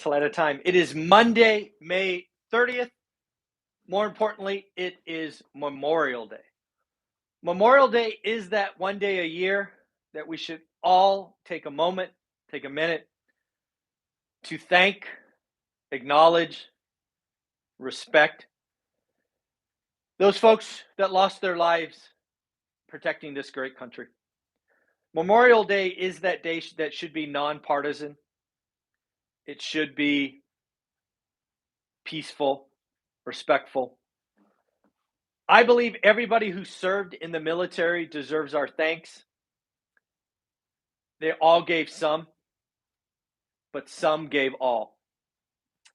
rental at a time. It is Monday, May 30th. More importantly, it is Memorial Day. Memorial Day is that one day a year that we should all take a moment, take a minute to thank, acknowledge, respect those folks that lost their lives protecting this great country. Memorial Day is that day that should be nonpartisan. It should be peaceful, respectful. I believe everybody who served in the military deserves our thanks. They all gave some, but some gave all.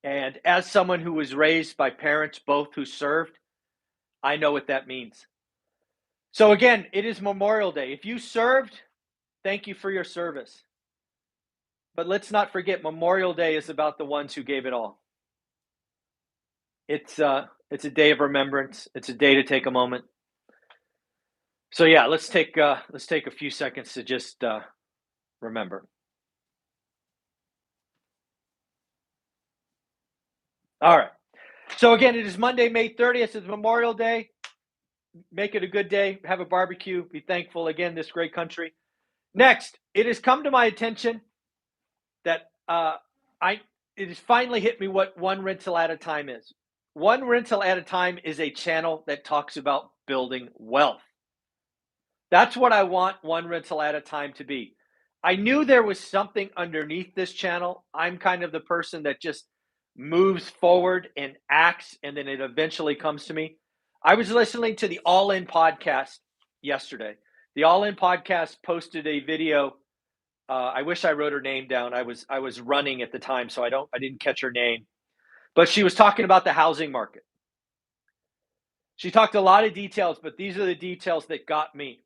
And as someone who was raised by parents both who served, I know what that means. So again, it is Memorial Day. If you served, thank you for your service. But let's not forget, Memorial Day is about the ones who gave it all. It's a day of remembrance. It's a day to take a moment. So yeah, let's take a few seconds to just remember. All right. So again, it is Monday, May 30th. It's Memorial Day. Make it a good day. Have a barbecue. Be thankful again, this great country. Next, it has come to my attention that it has finally hit me what one rental at a time is. One rental at a time is a channel that talks about building wealth. That's what I want one rental at a time to be. I knew there was something underneath this channel. I'm kind of the person that just moves forward and acts, and then it eventually comes to me. I was listening to the All In podcast yesterday. The All In podcast posted a video. I wish I wrote her name down. I was running at the time, so I didn't catch her name. But she was talking about the housing market. She talked a lot of details, but these are the details that got me.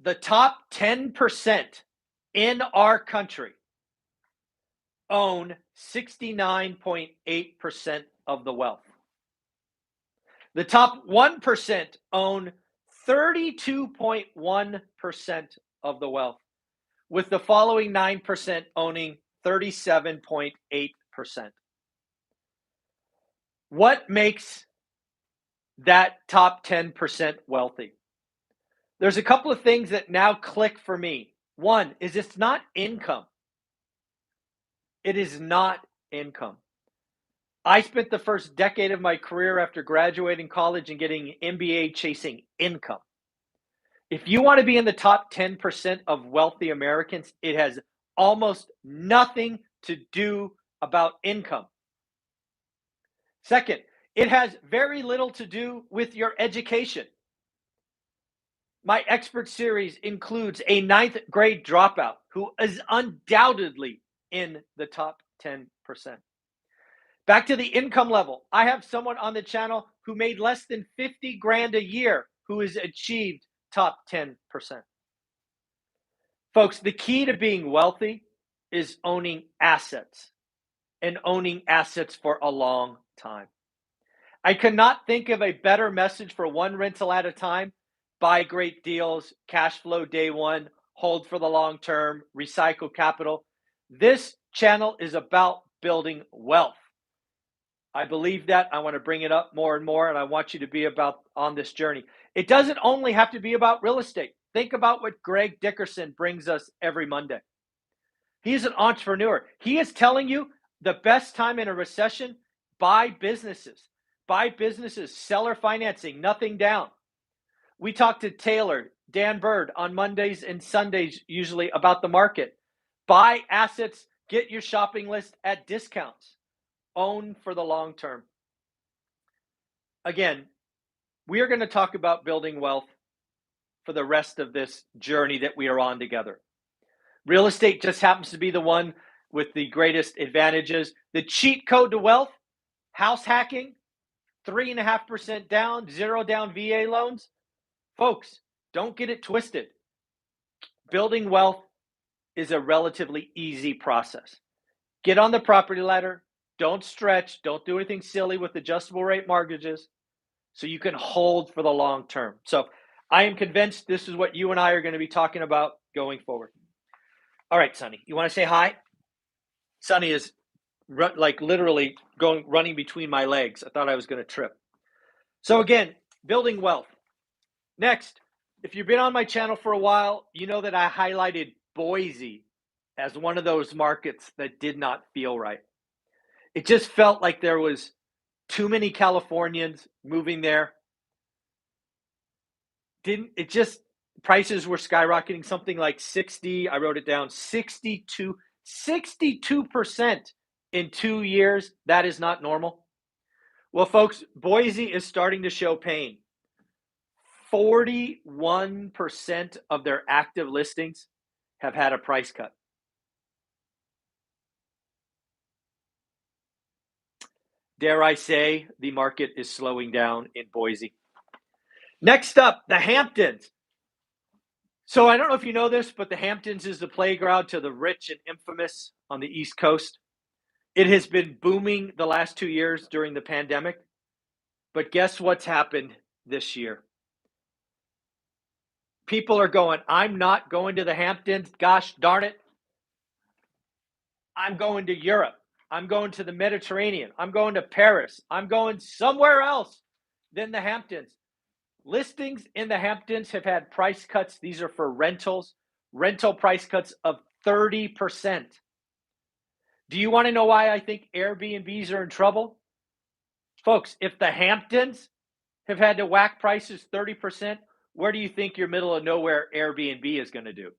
The top 10% in our country own 69.8% of the wealth. The top 1% own 32.1% of the wealth, with the following 9% owning 37.8%. What makes that top 10% wealthy? There's a couple of things that now click for me. One is it's not income. It is not income. I spent the first decade of my career after graduating college and getting an MBA chasing income. If you want to be in the top 10% of wealthy Americans, it has almost nothing to do about income. Second, it has very little to do with your education. My expert series includes a 9th grade dropout who is undoubtedly in the top 10%. Back to the income level. I have someone on the channel who made less than 50 grand a year who has achieved top 10%. Folks, the key to being wealthy is owning assets and owning assets for a long time. I cannot think of a better message for one rental at a time. Buy great deals, cash flow day one, hold for the long term, recycle capital. This channel is about building wealth. I believe that. I want to bring it up more and more, and I want you to be on this journey. It doesn't only have to be about real estate. Think about what Greg Dickerson brings us every Monday. He's an entrepreneur. He is telling you the best time in a recession, buy businesses. Buy businesses, seller financing, nothing down. We talk to Taylor, Dan Bird on Mondays and Sundays usually about the market. Buy assets, get your shopping list at discounts. Own for the long term. Again, we are going to talk about building wealth for the rest of this journey that we are on together. Real estate just happens to be the one with the greatest advantages. The cheat code to wealth, house hacking, 3.5% down, 0 down VA loans. Folks, don't get it twisted. Building wealth is a relatively easy process. Get on the property ladder. Don't stretch. Don't do anything silly with adjustable rate mortgages so you can hold for the long term. So I am convinced this is what you and I are going to be talking about going forward. All right, Sonny, you want to say hi? Sonny is like literally running between my legs. I thought I was going to trip. So again, building wealth. Next, if you've been on my channel for a while, you know that I highlighted Boise as one of those markets that did not feel right. It just felt like there was too many Californians moving there. Prices were skyrocketing, something like 60, I wrote it down, 62% in 2 years. That is not normal. Well, folks, Boise is starting to show pain. 41% of their active listings have had a price cut. Dare I say, the market is slowing down in Boise. Next up, the Hamptons. So I don't know if you know this, but the Hamptons is the playground to the rich and infamous on the East Coast. It has been booming the last 2 years during the pandemic. But guess what's happened this year? People are going, I'm not going to the Hamptons. Gosh darn it. I'm going to Europe. I'm going to the Mediterranean. I'm going to Paris. I'm going somewhere else than the Hamptons. Listings in the Hamptons have had price cuts. These are for rentals. Rental price cuts of 30%. Do you want to know why I think Airbnbs are in trouble? Folks, if the Hamptons have had to whack prices 30%, where do you think your middle of nowhere Airbnb is going to do?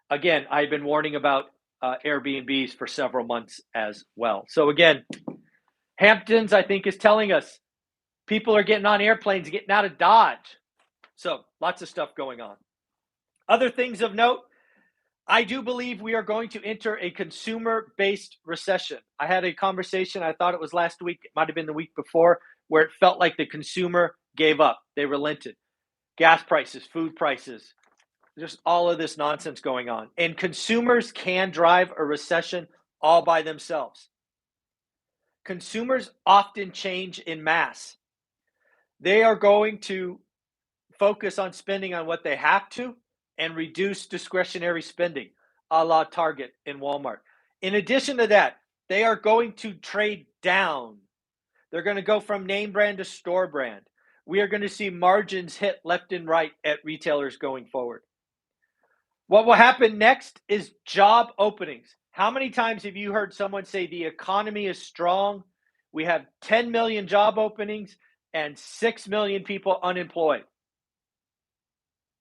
Again, I've been warning about Airbnbs for several months as well. So again, Hamptons, I think, is telling us people are getting on airplanes, getting out of Dodge. So lots of stuff going on. Other things of note, I do believe we are going to enter a consumer-based recession. I had a conversation, I thought it was last week, it might have been the week before, where it felt like the consumer gave up. They relented. Gas prices, food prices, just all of this nonsense going on. And consumers can drive a recession all by themselves. Consumers often change in mass. They are going to focus on spending on what they have to and reduce discretionary spending, a la Target and Walmart. In addition to that, they are going to trade down. They're going to go from name brand to store brand. We are going to see margins hit left and right at retailers going forward. What will happen next is job openings. How many times have you heard someone say the economy is strong? We have 10 million job openings and 6 million people unemployed.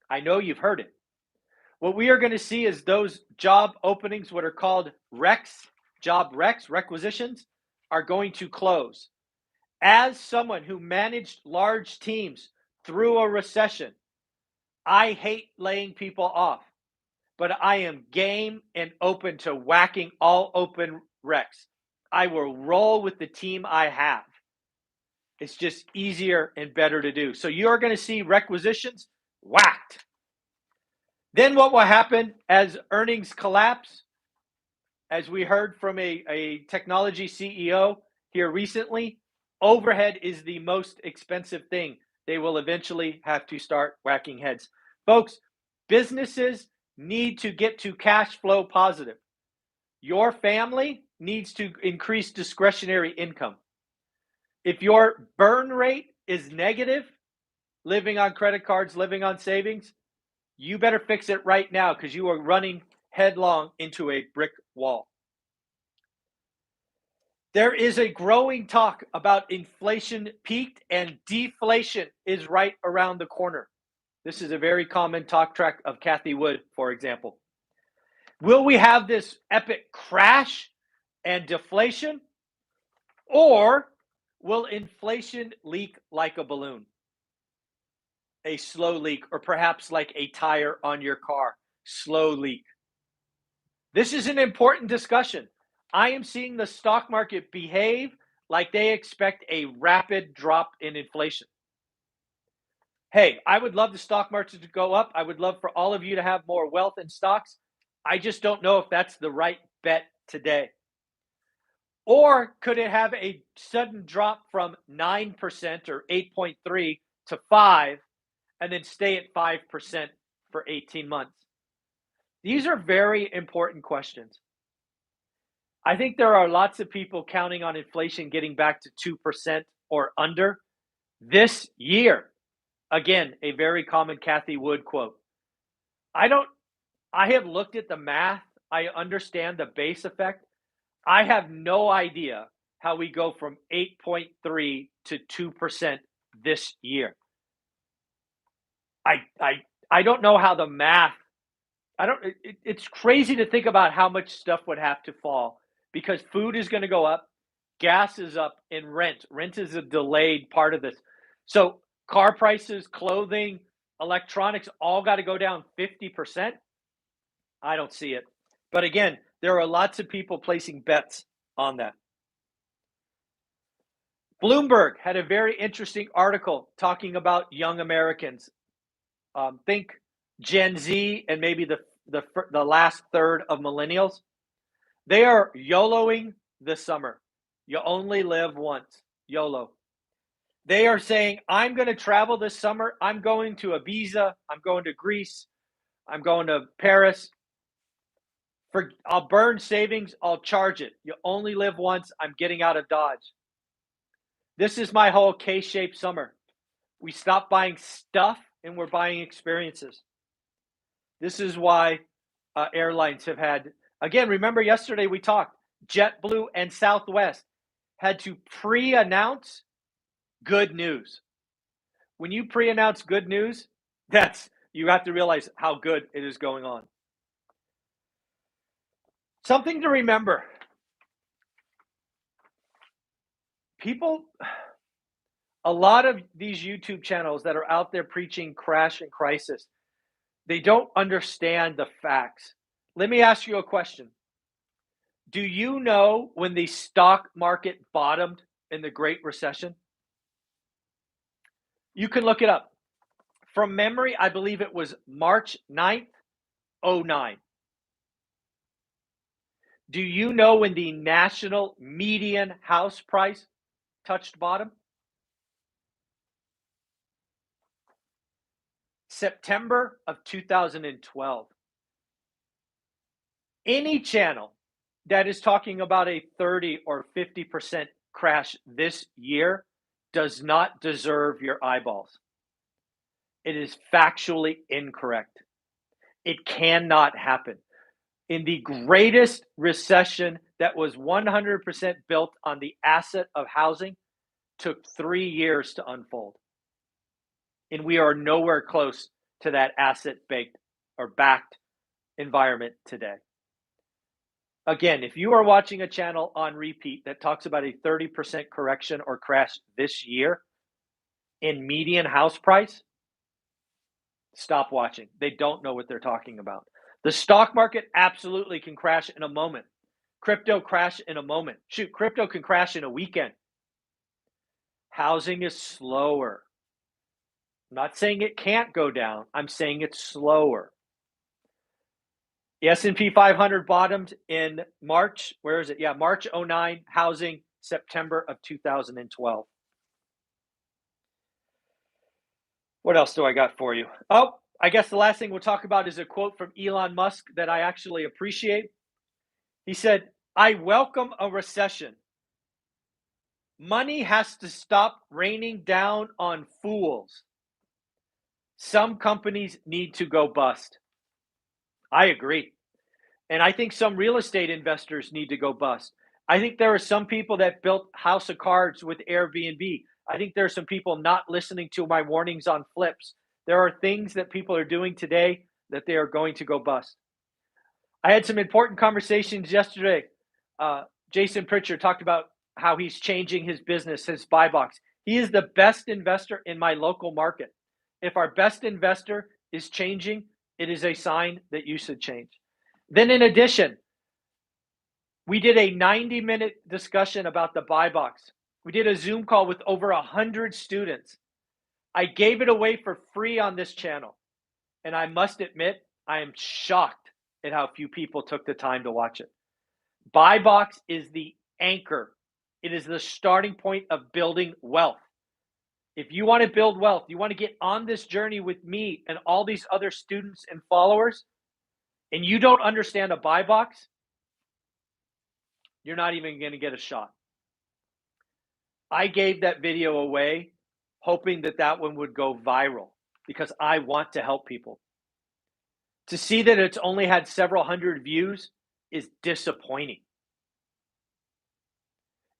I know you've heard it. What we are going to see is those job openings, what are called requisitions, are going to close. As someone who managed large teams through a recession, I hate laying people off, but I am game and open to whacking all open recs. I will roll with the team I have. It's just easier and better to do. So you're going to see requisitions whacked. Then what will happen as earnings collapse? As we heard from a technology CEO here recently, overhead is the most expensive thing. They will eventually have to start whacking heads. Folks, businesses need to get to cash flow positive. Your family needs to increase discretionary income. If your burn rate is negative, living on credit cards, living on savings, you better fix it right now because you are running headlong into a brick wall. There is a growing talk about inflation peaked and deflation is right around the corner. This is a very common talk track of Cathie Wood, for example. Will we have this epic crash and deflation? Or will inflation leak like a balloon? A slow leak, or perhaps like a tire on your car, slow leak. This is an important discussion. I am seeing the stock market behave like they expect a rapid drop in inflation. Hey, I would love the stock market to go up. I would love for all of you to have more wealth in stocks. I just don't know if that's the right bet today. Or could it have a sudden drop from 9% or 8.3 to 5 and then stay at 5% for 18 months? These are very important questions. I think there are lots of people counting on inflation getting back to 2% or under this year. Again, a very common Kathy Wood quote. I don't, I have looked at the math. I understand the base effect. I have no idea how we go from 8.3 to 2% this year. I don't know how the math, it's crazy to think about how much stuff would have to fall because food is going to go up, gas is up, and rent is a delayed part of this. So car prices, clothing, electronics all got to go down 50%. I don't see it. But again, there are lots of people placing bets on that. Bloomberg had a very interesting article talking about young Americans. Think Gen Z and maybe the last third of millennials. They are YOLOing the summer. You only live once. YOLO. They are saying, I'm going to travel this summer. I'm going to Ibiza. I'm going to Greece. I'm going to Paris. I'll burn savings. I'll charge it. You only live once. I'm getting out of Dodge. This is my whole K-shaped summer. We stopped buying stuff and we're buying experiences. This is why airlines have had, again, remember yesterday we talked, JetBlue and Southwest had to pre-announce good news. When you pre-announce good news, you have to realize how good it is going on. Something to remember. People, a lot of these YouTube channels that are out there preaching crash and crisis, they don't understand the facts. Let me ask you a question. Do you know when the stock market bottomed in the Great Recession? You can look it up. From memory, I believe it was March 9th, 2009. Do you know when the national median house price touched bottom? September of 2012. Any channel that is talking about a 30 or 50% crash this year does not deserve your eyeballs. It is factually incorrect. It cannot happen. In the greatest recession that was 100% built on the asset of housing, took 3 years to unfold. And we are nowhere close to that asset-baked or backed environment today. Again, if you are watching a channel on repeat that talks about a 30% correction or crash this year in median house price, stop watching. They don't know what they're talking about. The stock market absolutely can crash in a moment. Crypto crash in a moment. Shoot, crypto can crash in a weekend. Housing is slower. I'm not saying it can't go down. I'm saying it's slower. The S&P 500 bottomed in March. Where is it? Yeah, March 2009. Housing, September of 2012. What else do I got for you? Oh, I guess the last thing we'll talk about is a quote from Elon Musk that I actually appreciate. He said, I welcome a recession. Money has to stop raining down on fools. Some companies need to go bust. I agree. And I think some real estate investors need to go bust. I think there are some people that built House of Cards with Airbnb. I think there are some people not listening to my warnings on flips. There are things that people are doing today that they are going to go bust. I had some important conversations yesterday. Jason Pritchard talked about how he's changing his business, his buy box. He is the best investor in my local market. If our best investor is changing, it is a sign that you should change. Then in addition, we did a 90-minute discussion about the buy box. We did a Zoom call with over 100 students. I gave it away for free on this channel. And I must admit, I am shocked at how few people took the time to watch it. Buy box is the anchor. It is the starting point of building wealth. If you want to build wealth, you want to get on this journey with me and all these other students and followers, and you don't understand a buy box, you're not even going to get a shot. I gave that video away hoping that that one would go viral because I want to help people. To see that it's only had several hundred views is disappointing.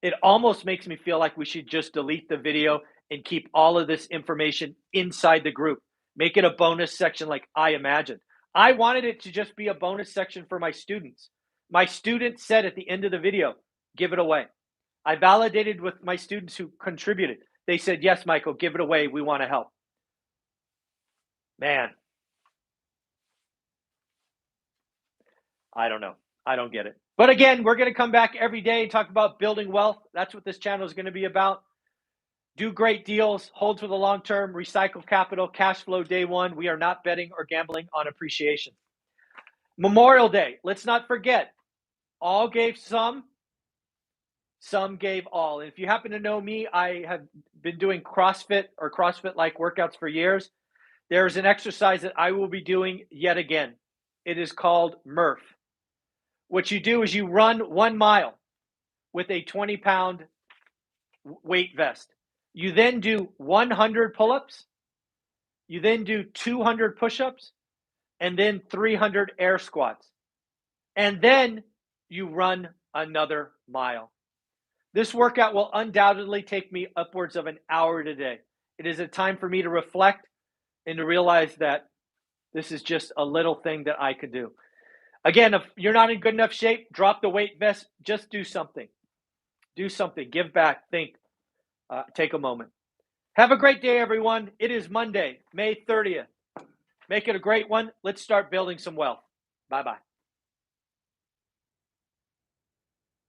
It almost makes me feel like we should just delete the video and keep all of this information inside the group. Make it a bonus section like I imagined. I wanted it to just be a bonus section for my students. My students said at the end of the video, give it away. I validated with my students who contributed. They said, yes, Michael, give it away. We want to help. Man, I don't know. I don't get it. But again, we're going to come back every day and talk about building wealth. That's what this channel is going to be about. Do great deals, hold for the long term, recycle capital, cash flow day one. We are not betting or gambling on appreciation. Memorial Day, let's not forget, all gave some gave all. And if you happen to know me, I have been doing CrossFit or CrossFit-like workouts for years. There's an exercise that I will be doing yet again. It is called Murph. What you do is you run 1 mile with a 20-pound weight vest. You then do 100 pull-ups. You then do 200 push-ups and then 300 air squats. And then you run another mile. This workout will undoubtedly take me upwards of an hour today. It is a time for me to reflect and to realize that this is just a little thing that I could do. Again, if you're not in good enough shape, drop the weight vest. Just do something. Do something. Give back. Think. Take a moment. Have a great day, everyone. It is Monday, May 30th. Make it a great one. Let's start building some wealth. Bye-bye.